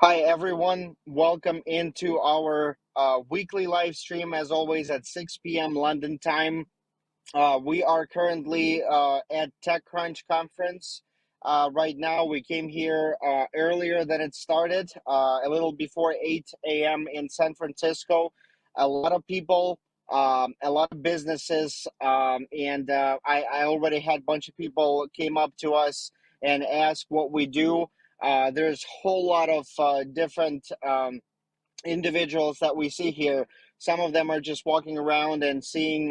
Hi, everyone. Welcome into our weekly live stream, as always, at 6 p.m. London time. We are currently at TechCrunch conference. Right now, we came here earlier than it started, a little before 8 a.m. in San Francisco. A lot of people, a lot of businesses, and I already had a bunch of people came up to us and ask what we do. There's a whole lot of different individuals that we see here. Some of them are just walking around and seeing,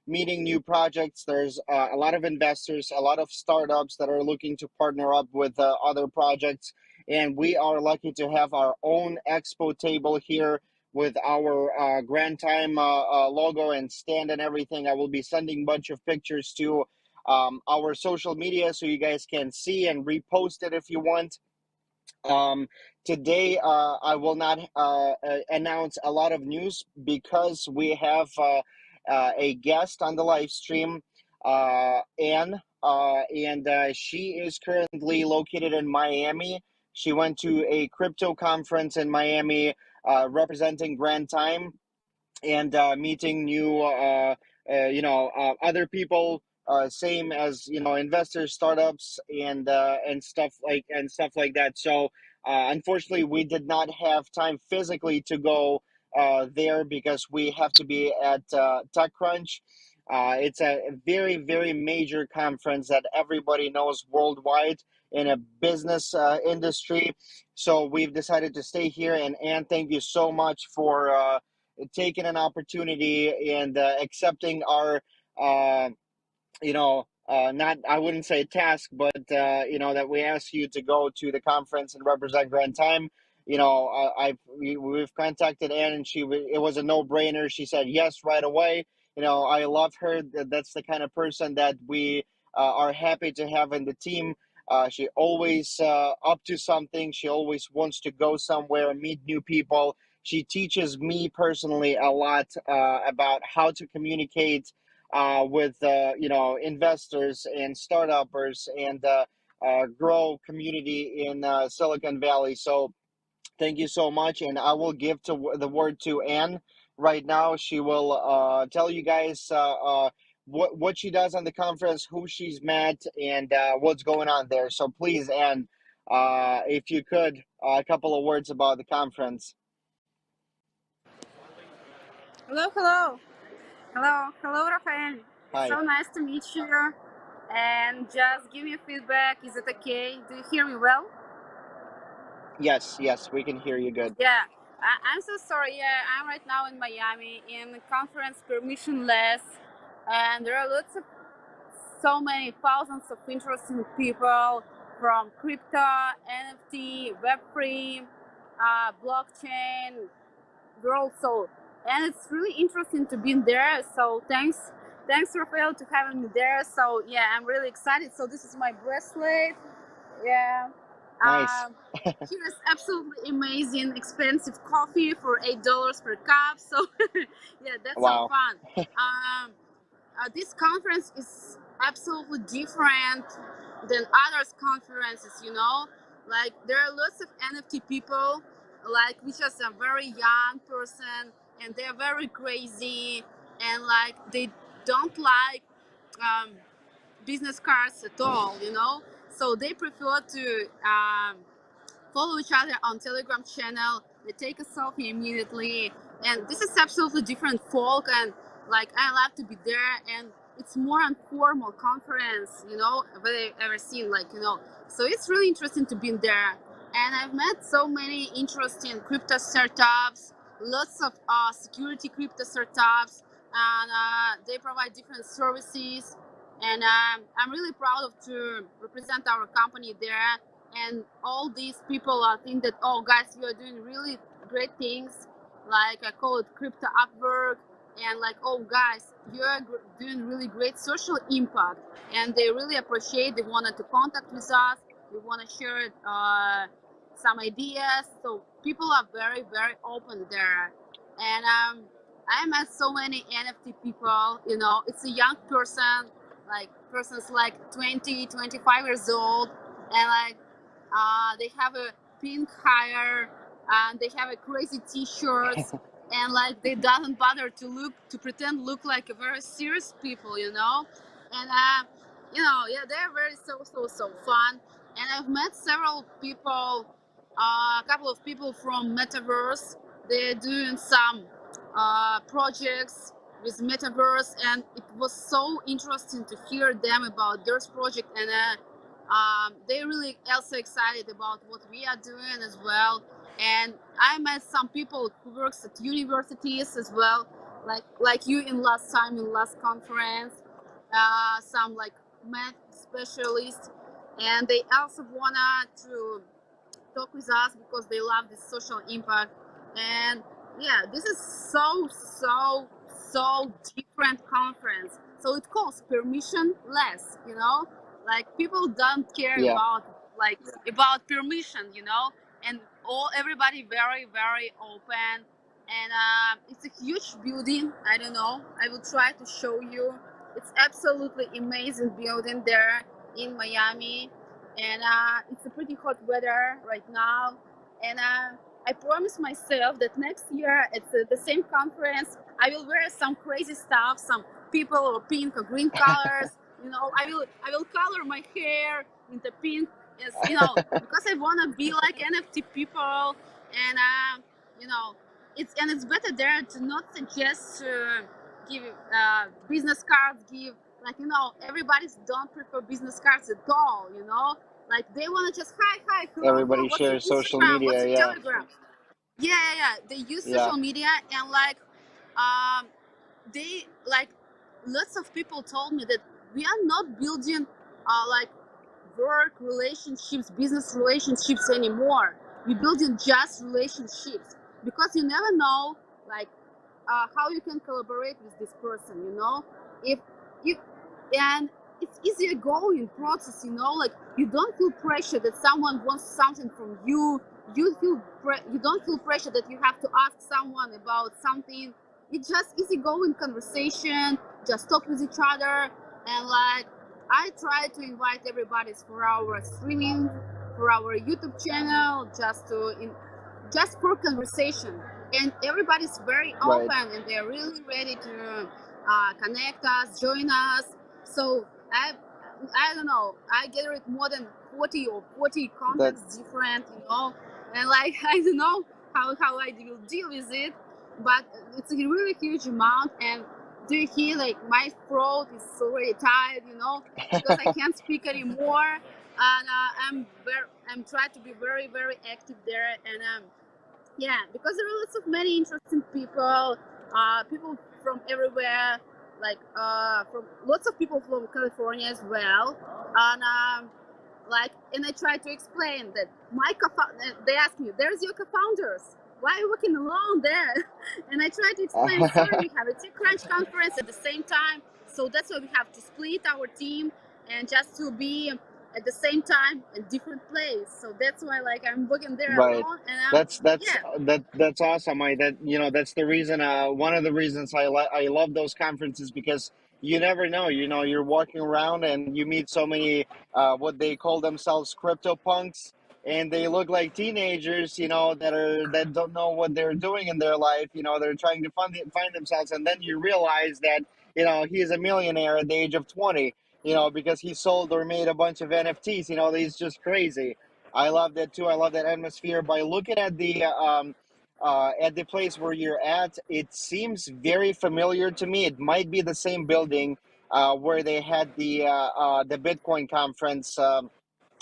meeting new projects. There's a lot of investors, a lot of startups that are looking to partner up with other projects. And we are lucky to have our own expo table here with our Grand Time logo and stand and everything. I will be sending a bunch of pictures to our social media so you guys can see and repost it if you want. Um, Today, I will not announce a lot of news because we have a guest on the live stream, Anne, and she is currently located in Miami. She went to a crypto conference in Miami representing Grand Time and meeting new other people same as investors, startups, and stuff like that. So unfortunately we did not have time physically to go there because we have to be at TechCrunch. It's a very, very major conference that everybody knows worldwide in a business industry. So we've decided to stay here. And thank you so much for taking an opportunity and accepting our, not, I wouldn't say task, but, that we asked you to go to the conference and represent Grand Time. We've contacted Anne, and it was a no brainer. She said yes right away. I love her. That's the kind of person that we are happy to have in the team. She always up to something. She always wants to go somewhere, meet new people. She teaches me personally a lot about how to communicate with investors and startuppers and grow community in Silicon Valley. So thank you so much, and I will give the word to Anne right now. She will tell you guys what she does on the conference, who she's met, and what's going on there. So please, Anne, if you could, a couple of words about the conference. Hello, hello. Hello, Rafael. It's Hi. so nice to meet you. And just give me feedback. Is it okay? Do you hear me well? Yes, yes, we can hear you good. Yeah. I'm so sorry. Yeah, I'm right now in Miami in conference permissionless, and there are so many thousands of interesting people from crypto, NFT, Web3, blockchain, world. So, and it's really interesting to be in there. So thanks Rafael to having me there. So yeah, I'm really excited. So this is my bracelet. Yeah. Nice. Here is absolutely amazing, expensive coffee for $8 per cup. So yeah, that's so Wow. fun. This conference is absolutely different than others conferences. Like there are lots of NFT people, like which is a very young person, and they're very crazy, and like they don't like um, business cards at all. So they prefer to follow each other on Telegram channel. They take a selfie immediately, and this is absolutely different folk. And like I love to be there, and it's more informal conference, that I've ever seen. So it's really interesting to be in there. And I've met so many interesting crypto startups, lots of security crypto startups, and they provide different services. And I'm really proud of to represent our company there, and all these people think that, oh guys, you are doing really great things, like I call it crypto upwork, and like, oh guys, you are doing really great social impact, and they really appreciate. They wanted to contact with us. They want to share some ideas. So people are very, very open there. And I met so many NFT people. It's a young person, like persons like 20, 25 years old, and like they have a pink hair, and they have a crazy t-shirts, and like they doesn't bother to pretend look like a very serious people, you know. And yeah, they're very so fun. And I've met several people, a couple of people from Metaverse. They're doing some projects with Metaverse, and it was so interesting to hear them about their project. And they're really also excited about what we are doing as well. And I met some people who works at universities as well, like you in last conference, some like math specialists, and they also wanna to talk with us because they love this social impact. And yeah, this is so different conference. So it calls permission less, you know, like people don't care Yeah. about permission, you know, and all everybody very open. And it's a huge building. I don't know, I will try to show you. It's absolutely amazing building there in Miami. And it's a pretty hot weather right now. And I promised myself that next year at the same conference I will wear some crazy stuff, some people or pink or green colors. You know, I will color my hair into pink, yes, you know, because I wanna be like NFT people. And you know, it's better there to not suggest give business cards, give, like, you know, everybody's don't prefer business cards at all, you know, like they want to just hi hello, Everybody what's your shares social Instagram, what's media. your Yeah. Telegram. Yeah, they use Yeah. social media. And like um they like lots of people told me that we are not building like work relationships, business relationships anymore. We're building just relationships, because you never know, like, how you can collaborate with this person, you know. If you And it's easier going process, you know, like you don't feel pressure that someone wants something from you. You don't feel pressure that you have to ask someone about something. It's just easy going conversation, just talk with each other. And like I try to invite everybody for our streaming, for our YouTube channel, just for conversation. And everybody's very Right. open, and they're really ready to connect us, join us. So I don't know. I gathered more than 40 That contacts different, you know, and like I don't know how I will deal with it, but it's a really huge amount. And do you hear, like, my throat is already tired, you know, because I can't speak anymore. And I'm trying to be very active there. And yeah, because there are lots of many interesting people, people from everywhere, like from lots of people from California as well. And and I try to explain that they ask me, there's your co-founders, why are you working alone there? And I try to explain, sorry, we have a TechCrunch conference at the same time, so that's why we have to split our team and just to be at the same time in different place. So that's why, like, I'm working there right. alone. And That's yeah. that's awesome. That's the reason. One of the reasons I love those conferences, because you never know. You know, you're walking around and you meet so many what they call themselves crypto punks, and they look like teenagers. You know, that don't know what they're doing in their life. You know, they're trying to find themselves, and then you realize that, you know, he's a millionaire at the age of 20. You know, because he sold or made a bunch of NFTs. You know, he's just crazy. I love that too. I love that atmosphere. By looking at the place where you're at, it seems very familiar to me. It might be the same building where they had the Bitcoin conference.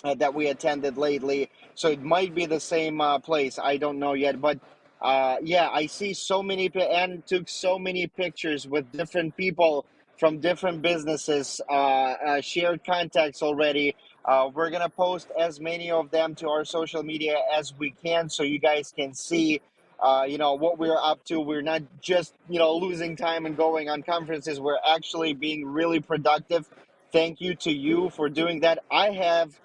That we attended lately. So it might be the same place. I don't know yet, but yeah, I see so many and took so many pictures with different people from different businesses. Shared contacts already. We're gonna post as many of them to our social media as we can, so you guys can see. You know what we're up to. We're not just, you know, losing time and going on conferences. We're actually being really productive. Thank you to you for doing that. I have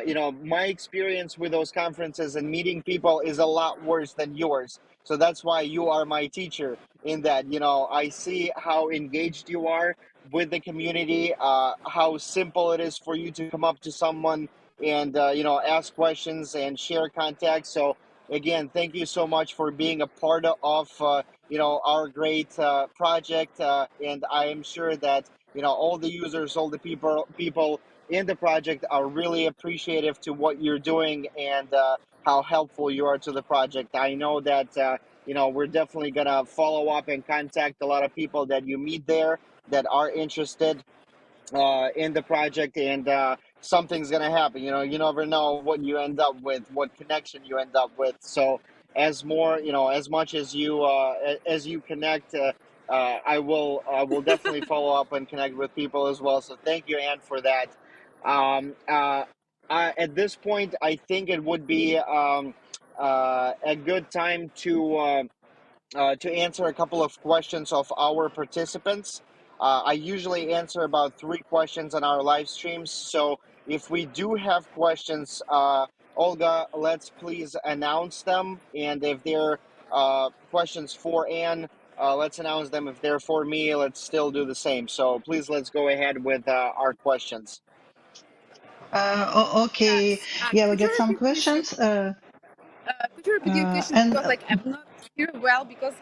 you know, my experience with those conferences and meeting people is a lot worse than yours. So that's why you are my teacher in that. You know, I see how engaged you are with the community, how simple it is for you to come up to someone and ask questions and share contacts. So again, thank you so much for being a part of our great project, and I am sure that all the users, all the people in the project are really appreciative to what you're doing, and how helpful you are to the project. I know that we're definitely gonna follow up and contact a lot of people that you meet there that are interested in the project, and something's gonna happen. You never know what you end up with, what connection you end up with. So as much as you connect, I will definitely follow up and connect with people as well. So thank you, Anne, for that. um at this point, I think it would be a good time to answer a couple of questions of our participants. I usually answer about 3 questions on our live streams. So if we do have questions, Olga, let's please announce them. And if they're questions for Anne, let's announce them. If they're for me, let's still do the same. So please, let's go ahead with our questions. Okay. Yes. Yeah, we Could you get some repeat please your questions. could you repeat your question, And because like I'm not here well, because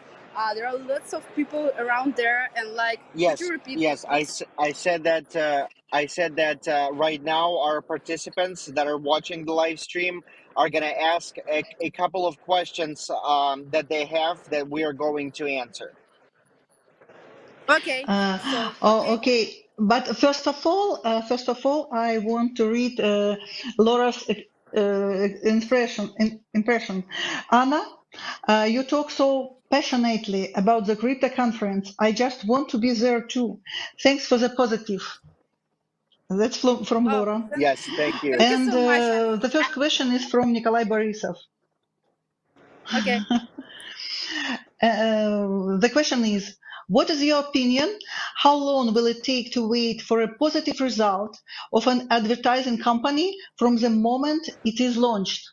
there are lots of people around there, and like could you Yes, repeat yes. what's I said that right now our participants that are watching the live stream are going to ask a couple of questions that they have that we are going to answer. okay? So oh, okay. okay. But first of all, I want to read Laura's impression. Anna, you talk so passionately about the crypto conference. I just want to be there too. Thanks for the positive. That's from Oh, Laura. Yes, thank you. thank you And so much. the first question is from Nikolai Borisov. Okay. The question is, what is your opinion? How long will it take to wait for a positive result of an advertising company from the moment it is launched?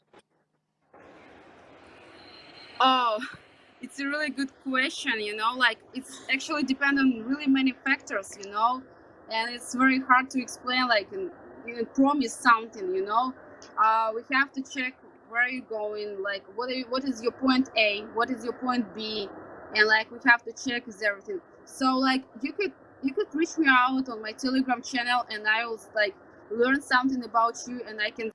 Oh, it's a really good question. Like it's actually depend on really many factors. And it's very hard to explain. Like promise something. We have to check where you're going. Like what is your point A? What is your point B? And like we have to check is everything. So like you could reach me out on my Telegram channel, and I will like learn something about you, and I can.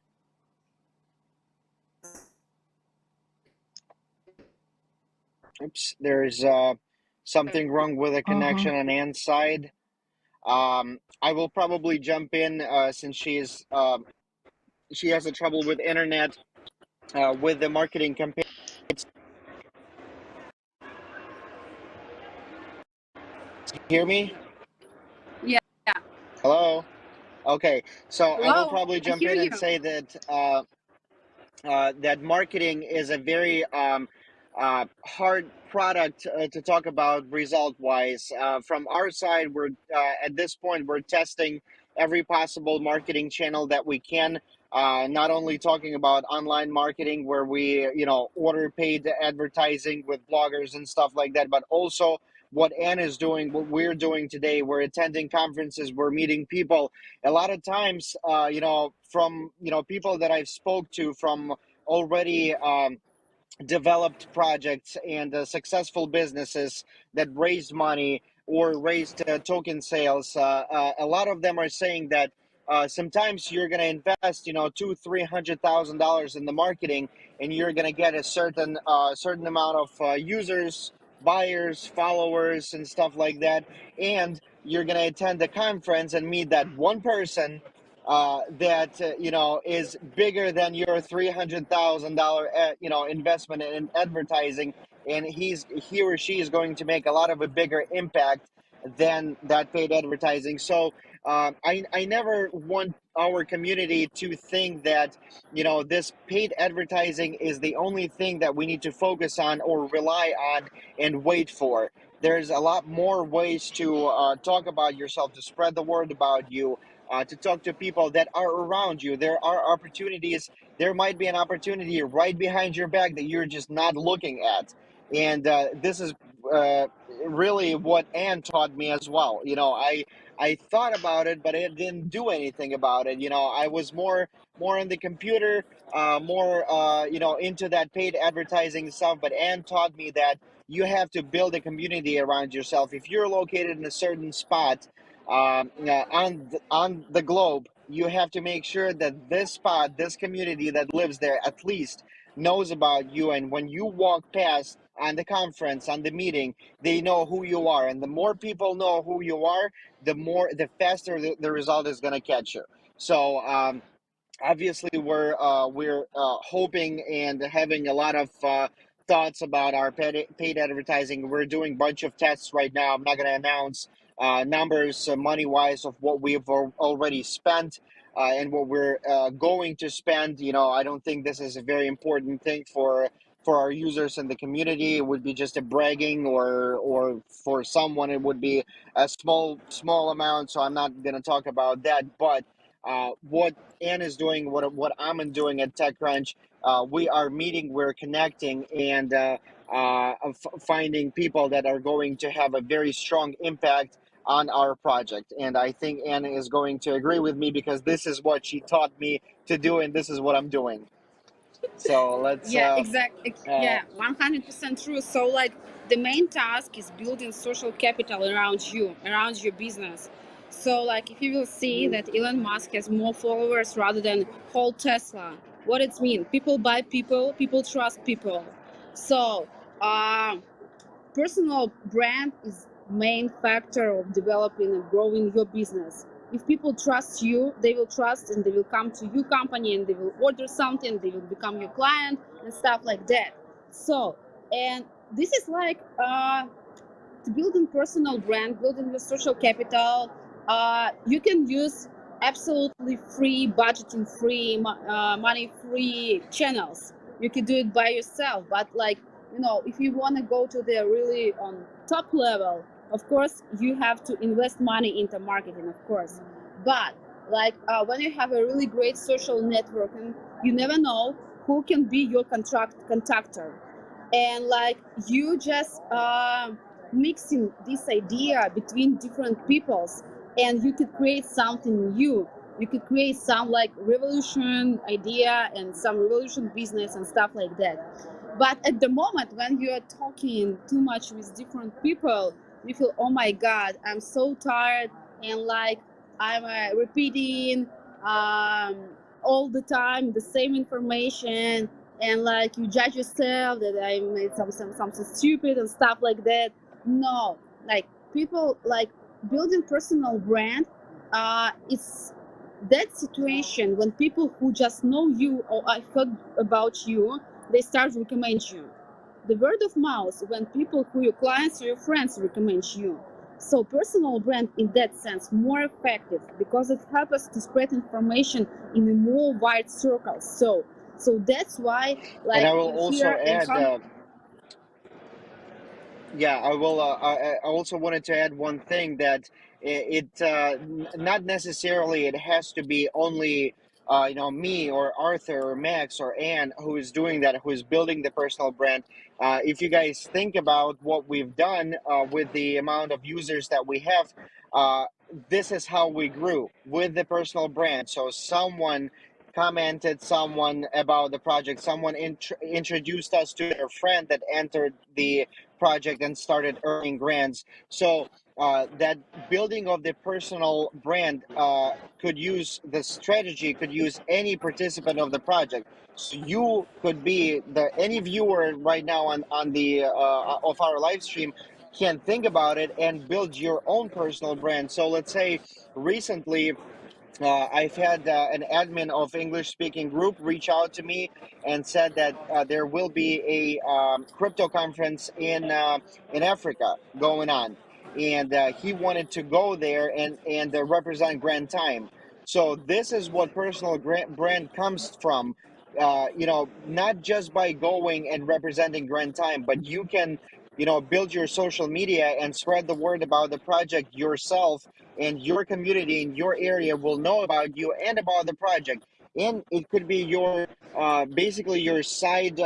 Oops, there's something wrong with the Uh-huh. connection on Anne's side. I will probably jump in since she has a trouble with internet with the marketing campaign. Hear me? Yeah. Hello? Okay, so I will Hello, probably I jump hear in and you. say that that marketing is a very hard product to talk about result wise. From our side, we're at this point we're testing every possible marketing channel that we can. Not only talking about online marketing where we order paid advertising with bloggers and stuff like that, but also what Anne is doing, what we're doing today. We're attending conferences, we're meeting people. A lot of times, from people that I've spoke to from already developed projects and successful businesses that raised money or raised token sales. A lot of them are saying that sometimes you're going to invest, $200,000-300,000 in the marketing, and you're going to get a certain amount of users, buyers, followers, and stuff like that. And you're going to attend the conference and meet that one person that is bigger than your $300,000 investment in advertising, and he or she is going to make a lot of a bigger impact than that paid advertising. So I never want our community to think that this paid advertising is the only thing that we need to focus on or rely on and wait for. There's a lot more ways to talk about yourself, to spread the word about you, to talk to people that are around you. There are opportunities. There might be an opportunity right behind your back that you're just not looking at. And this is uh, really what Anne taught me as well. I thought about it, but I didn't do anything about it. I was more on the computer, more into that paid advertising stuff. But Anne taught me that you have to build a community around yourself. If you're located in a certain spot on the globe, you have to make sure that this spot, this community that lives there, at least knows about you. And when you walk past on the conference, on the meeting, they know who you are. And the more people know who you are, the faster the result is going to catch you. So obviously we're hoping and having a lot of thoughts about our paid advertising. We're doing a bunch of tests right now. I'm not going to announce numbers money wise of what we've already spent and what we're going to spend. I don't think this is a very important thing for our users in the community. It would be just a bragging, or for someone it would be a small amount, so I'm not going to talk about that. But what Ann is doing, what I'm doing at TechCrunch, we are meeting, we're connecting, and finding people that are going to have a very strong impact on our project. And I think Anna is going to agree with me, because this is what she taught me to do, and this is what I'm doing. So let's Yeah, exactly. uh, Yeah, 100% true. So, like, the main task is building social capital around you, around your business. So, like, if you will see that Elon Musk has more followers rather than whole Tesla, what it means? People buy people, people trust people. So, um, personal brand is main factor of developing and growing your business. If people trust you, they will trust and they will come to your company and they will order something, they will become your client and stuff like that. So, and this is like to building personal brand, building your social capital. You can use absolutely free, budgeting free, money free channels. You can do it by yourself, but like, if you want to go to the really on top level, of course you have to invest money into marketing, of course. But like when you have a really great social network, and you never know who can be your contactor, and like you just mixing this idea between different peoples, and you could create something new. You could create some like revolution idea and some revolution business and stuff like that. But at the moment when you are talking too much with different people, you feel, oh my god, I'm so tired, and like I'm repeating um, all the time the same information, and like you judge yourself that I made something stupid and stuff like that. No, like people like building personal brand. It's that situation when people who just know you or I heard about you, they start to recommend you. The word of mouth when people who your clients or your friends recommend you. So personal brand in that sense more effective because it helps us to spread information in a more wide circle. So that's why and like I will in also here in add yeah, I will. I also wanted to add one thing, that not necessarily it has to be only me or Arthur or Max or Anne who is doing that, who is building the personal brand. If you guys think about what we've done with the amount of users that we have, uh, this is how we grew with the personal brand. So someone commented someone about the project, someone introduced us to their friend that entered the project and started earning grants. So that building of the personal brand could use the strategy, could use any participant of the project. So you could be any viewer right now on the of our live stream can think about it and build your own personal brand. So let's say recently I've had an admin of English speaking group reach out to me and said that there will be a crypto conference in Africa going on, and he wanted to go there and represent Grand Time. So this is what personal brand comes from. Not just by going and representing Grand Time, but you can build your social media and spread the word about the project yourself, and your community in your area will know about you and about the project. And it could be your basically your side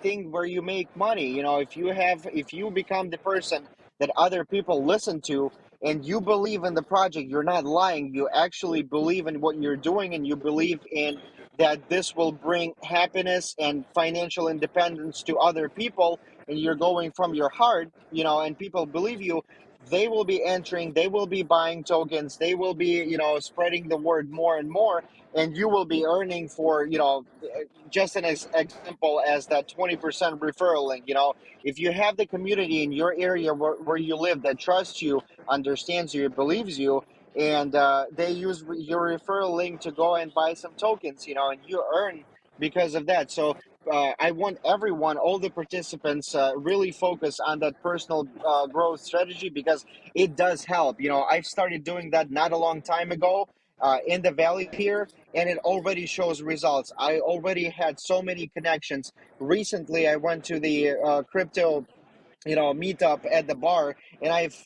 thing where you make money. If you become the person that other people listen to, and you believe in the project, you're not lying. You actually believe in what you're doing, and you believe in that this will bring happiness and financial independence to other people, and you're going from your heart, and people believe you, they will be entering, they will be buying tokens, they will be, spreading the word more and more, and you will be earning for, just an example as that 20% referral link. If you have the community in your area where you live that trusts you, understands you, believes you, and they use your referral link to go and buy some tokens, and you earn because of that. So I want everyone, all the participants, really focus on that personal growth strategy, because it does help. I've started doing that not a long time ago in the valley here, and it already shows results. I already had so many connections. Recently, I went to the crypto meetup at the bar, and I've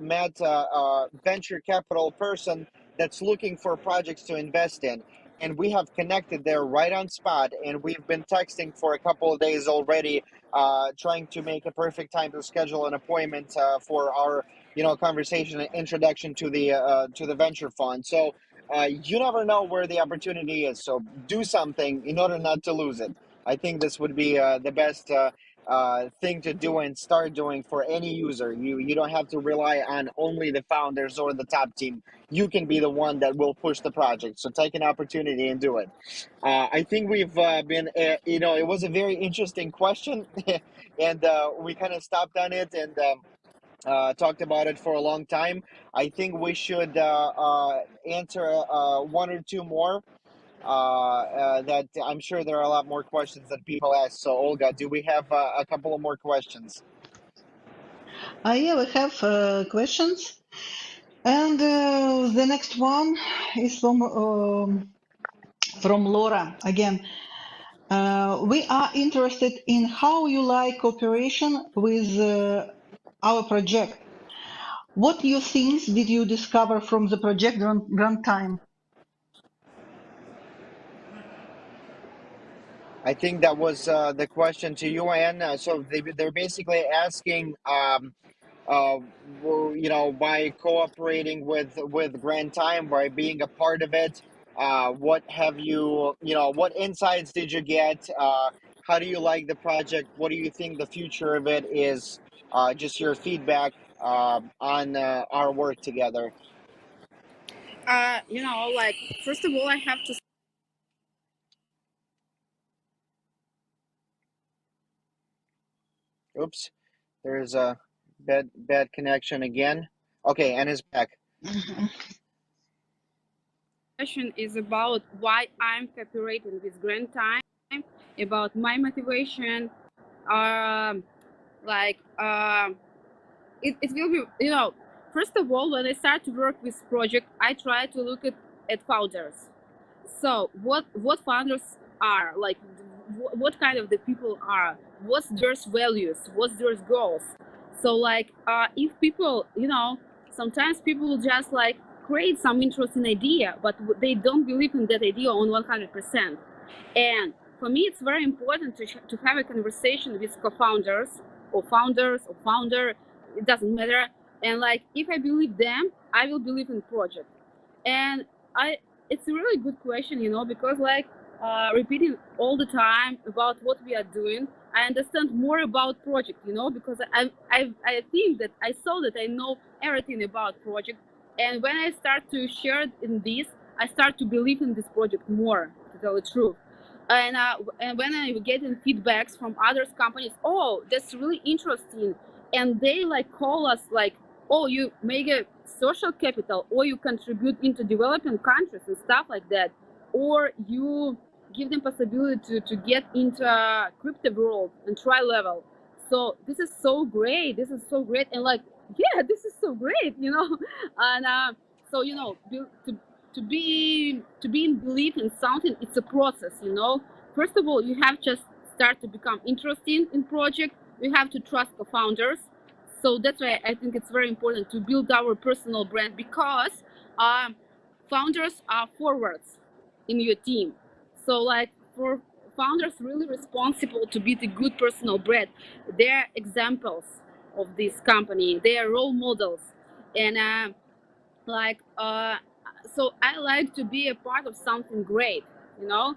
met a venture capital person that's looking for projects to invest in, and we have connected there right on spot, and we've been texting for a couple of days already, trying to make a perfect time to schedule an appointment for our conversation and introduction to the venture fund. So you never know where the opportunity is, so do something in order not to lose it. I think this would be the best thing to do and start doing for any user. You don't have to rely on only the founders or the top team. You can be the one that will push the project. So take an opportunity and do it. I think we've been, it was a very interesting question, and we kind of stopped on it and talked about it for a long time. I think we should answer one or two more. That I'm sure there are a lot more questions that people ask. So, Olga, do we have a couple of more questions? Yeah, we have questions. And the next one is from Laura again. We are interested in how you like cooperation with our project. What new things did you discover from the project runtime? I think that was the question to you, Anne. So they're basically asking, by cooperating with Grand Time, by being a part of it. What have you, what insights did you get? How do you like the project? What do you think the future of it is? Just your feedback on our work together. Like, first of all, I have to. Oops, there's a bad connection again. Okay, and is back. Question is about why I'm cooperating with Grand Time, about my motivation. Um, like, it will be, first of all, when I start to work with project, I try to look at founders. So what founders are like, what kind of the people are, what's their values, what's their goals. So like, if people, sometimes people just like create some interesting idea, but they don't believe in that idea on 100%. And for me, it's very important to have a conversation with co-founders or founders or founder. It doesn't matter. And like, if I believe them, I will believe in project. And I, it's a really good question, because like repeating all the time about what we are doing, I understand more about project, because I think that I saw that I know everything about project. And when I start to share in this, I start to believe in this project more, to tell the truth. And when I getting feedbacks from other companies, oh, that's really interesting, and they like call us like, oh, you make a social capital, or you contribute into developing countries and stuff like that, or you give them possibility to get into crypto world and try level. So this is so great. This is so great, and like, yeah, this is so great, and so to be in belief in something, it's a process. First of all, you have just start to become interested in project. You have to trust the founders. So that's why I think it's very important to build our personal brand, because um, founders are forwards in your team. So like, for founders really responsible to be the good personal brand, they're examples. of this company. They are role models, and like so I like to be a part of something great, you know.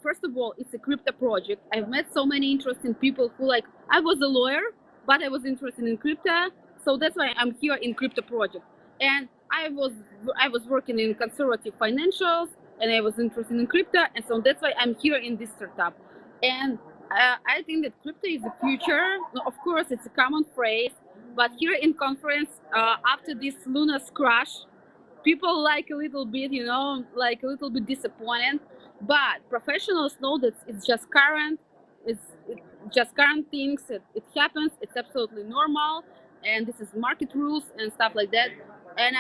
First of all, it's a crypto project. I've met so many interesting people who, like, I was a lawyer but I was interested in crypto, so that's why I'm here in crypto project. And I was working in conservative financials, and I was interested in crypto, and so that's why I'm here in this startup. And I think that crypto is the future. Of course, it's a common phrase, but here in conference, after this Luna's crash, people like a little bit, like a little bit disappointed. But professionals know that it's just current. It's just current things. It happens. It's absolutely normal, and this is market rules and stuff like that. And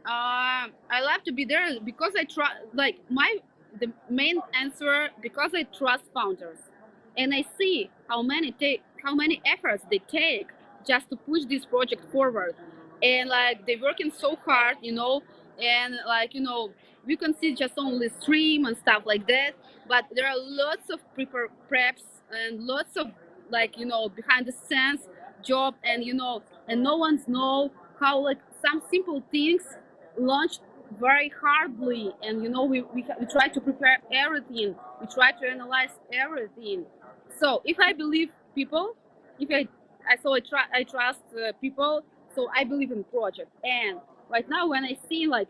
I love to be there because I trust. Like the main answer, because I trust founders, and I see how many efforts they take just to push this project forward. And like they're working so hard, and like we can see just only stream and stuff like that, but there are lots of preps and lots of, like, behind the scenes job, and and no one's know how, like, some simple things launched very hardly. And we try to prepare everything, we try to analyze everything. So if I believe people, if I trust people, so I believe in project. And right now, when I see, like,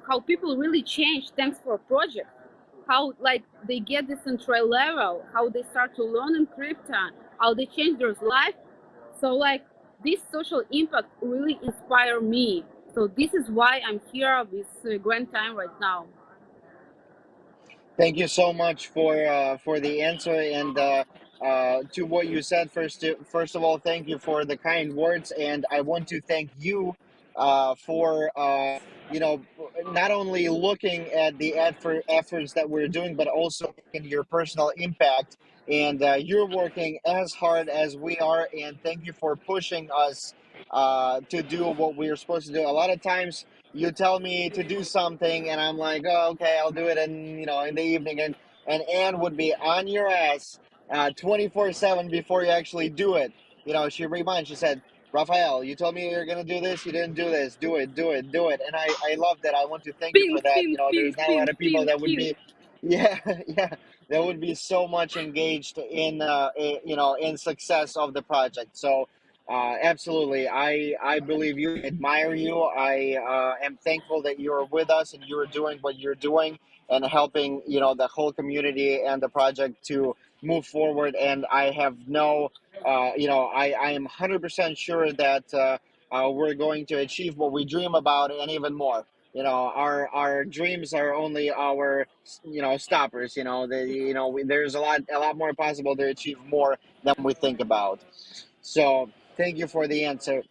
how people really change thanks for a project, how, like, they get this entry level, how they start to learn in crypto, how they change their life. So, like, this social impact really inspire me. So this is why I'm here with Grand Time right now. Thank you so much for the answer and to what you said. First of all, thank you for the kind words, and I want to thank you for not only looking at the efforts that we're doing, but also making your personal impact. And you're working as hard as we are, and thank you for pushing us to do what we're supposed to do. A lot of times you tell me to do something and I'm like, oh, okay, I'll do it in in the evening, and Anne would be on your ass 24/7 before you actually do it. She reminds, she said, Rafael, you told me you're gonna do this, you didn't do this, do it, do it, do it. And I love that. I want to thank you for Pink, that. pink, There's pink, not a lot pink, of people pink, that would pink. be yeah, yeah, that would be so much engaged in in success of the project. So absolutely. I believe you. I admire you. I am thankful that you're with us and you're doing what you're doing and helping, the whole community and the project to move forward. And I have no, I am 100% sure that we're going to achieve what we dream about and even more. Our dreams are only our, stoppers. There's a lot more possible to achieve more than we think about. So thank you for the answer,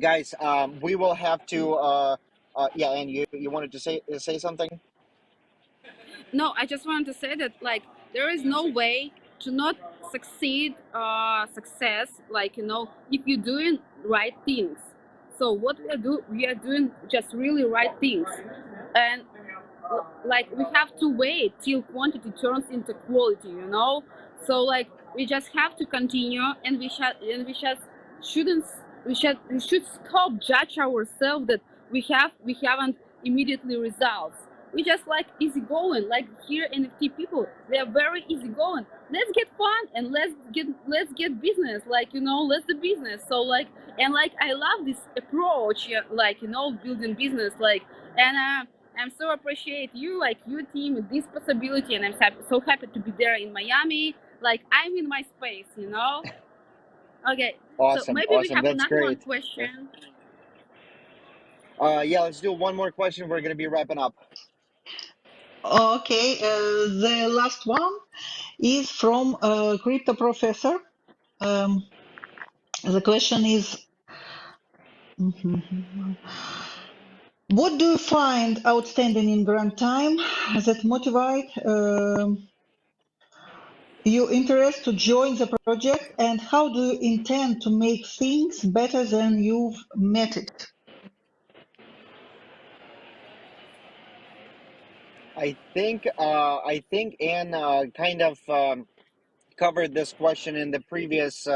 guys. We will have to. Yeah, and you wanted to say something? No, I just wanted to say that, like, there is no way to not success, like, if you're doing right things. So what we are doing just really right things. And like, we have to wait till quantity turns into quality, so, like, we just have to continue, and we just shouldn't we should stop judge ourselves that we haven't immediately results. We just, like, easy going, like, here NFT people, they are very easy going. Let's get fun, and let's get business, like, let's do business. So, like, and like, I love this approach, yeah, like, building business, like. And I'm so appreciate you, like, your team, with this possibility, and I'm so happy to be there in Miami. Like, I'm in my space. Okay, so Awesome, maybe we awesome. have That's another one great. Yeah. question. Yeah. Let's do one more question. We're gonna be wrapping up. Okay, the last one is from Crypto Professor. Um, the question is, what do you find outstanding in grant time that motivate your interest to join the project, and how do you intend to make things better than you've met it? I think Anne kind of covered this question in the previous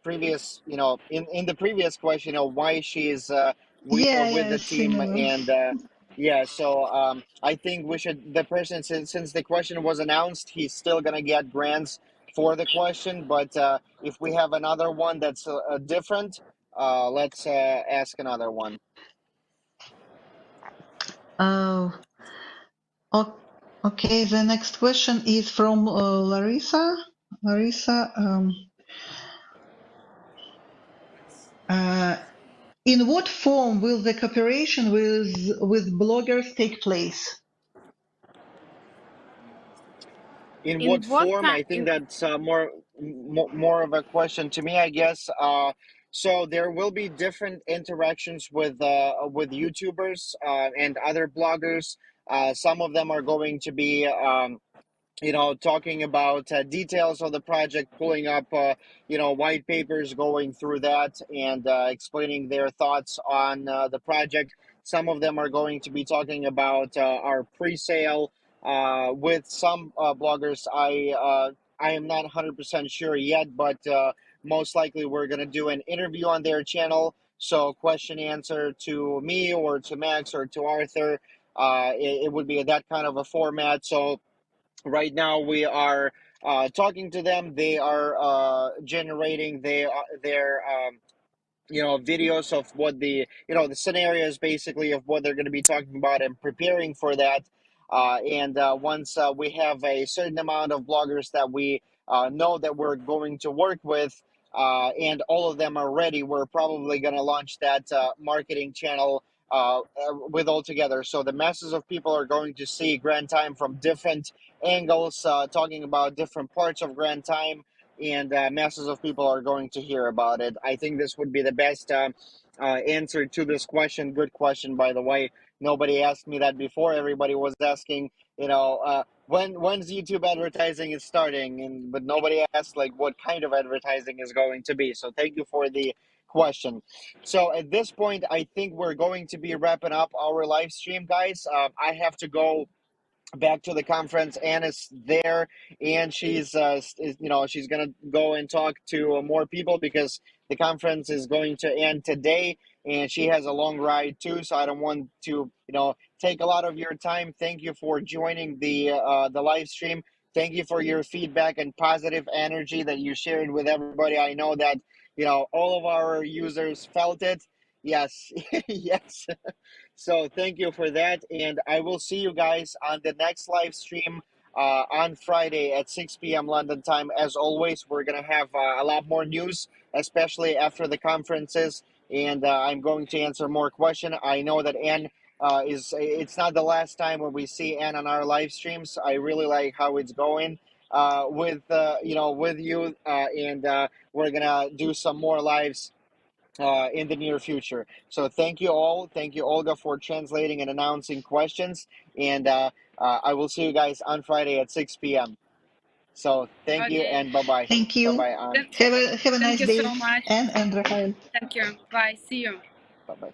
previous, in the previous question, why she's with Yeah, the it's team. similar. And yeah, so I think we should, the person, since the question was announced, he's still gonna get grants for the question. But if we have another one that's different, let's ask another one. Uh, okay, the next question is from Larissa. Larissa, uh, in what form will the cooperation with bloggers take place? In In what what form? kind? I think that's more of a question to me, I guess. So there will be different interactions with YouTubers and other bloggers. Some of them are going to be talking about details of the project, pulling up, white papers, going through that, and explaining their thoughts on the project. Some of them are going to be talking about our pre-sale. With some bloggers, I am not 100% sure yet, but most likely we're going to do an interview on their channel. So question answer to me or to Max or to Arthur. It would be that kind of a format. So right now we are talking to them. They are generating their videos of what the scenarios, basically, of what they're going to be talking about and preparing for that. And once we have a certain amount of bloggers that we know that we're going to work with, and all of them are ready, we're probably going to launch that marketing channel with all together. So the masses of people are going to see Grand Time from different angles, talking about different parts of Grand Time, and masses of people are going to hear about it. I think this would be the best answer to this question. Good question, by the way. Nobody asked me that before. Everybody was asking, when's YouTube advertising is starting, but nobody asked like what kind of advertising is going to be. So thank you for the question. So at this point, I think we're going to be wrapping up our live stream, guys. I have to go back to the conference. Anna's there, and she's gonna go and talk to more people because the conference is going to end today, and she has a long ride too. So I don't want to take a lot of your time. Thank you for joining the live stream. Thank you for your feedback and positive energy that you shared with everybody. I know that all of our users felt it. Yes. Yes. So thank you for that, and I will see you guys on the next live stream on Friday at 6 p.m. London time. As always, we're gonna have a lot more news, especially after the conferences, and I'm going to answer more questions. I know that Anne is. It's not the last time when we see Anne on our live streams. I really like how it's going with you, and we're gonna do some more lives in the near future. So thank you all. Thank you, Olga, for translating and announcing questions. And I will see you guys on Friday at 6 p.m. So thank you Okay. and bye bye. Thank Bye you. bye, Anne. Have a Thank nice you so day, much. Anne and Rafael. Thank you. Bye. See you. Bye bye.